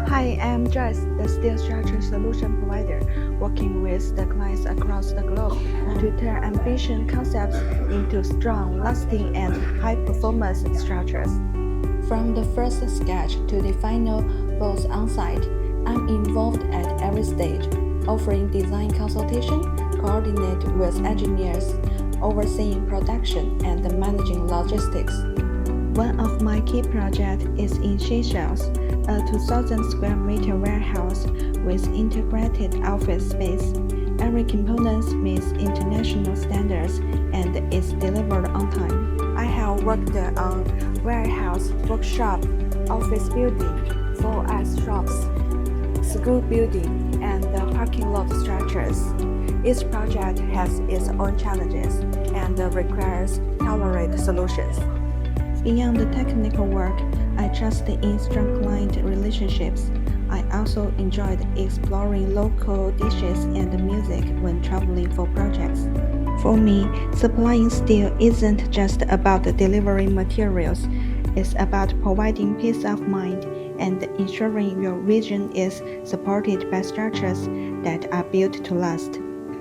Hi, I'm Joyce, the steel structure solution provider, working with the clients across the globe to turn ambitious concepts into strong, lasting, and high-performance structures. From the first sketch to the final both on-site, I'm involved at every stage, offering design consultation, coordinate with engineers, overseeing production, and managing logistics. One of my key projects is in Seychelles, a 2,000 square meter warehouse with integrated office space. Every component meets international standards and is delivered on time. I have worked on warehouse, workshop, office building, 4S shops, school building, and parking lot structures. Each project has its own challenges and requires tailored solutions. Beyond the technical work, I trust in strong client relationships. I also enjoyed exploring local dishes and music when traveling for projects. For me, supplying steel isn't just about delivering materials, it's about providing peace of mind and ensuring your vision is supported by structures that are built to last.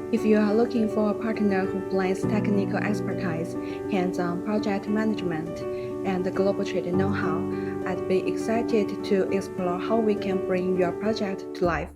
If you are looking for a partner who blends technical expertise, hands-on project management, and global trade know-how, I'd be excited to explore how we can bring your project to life.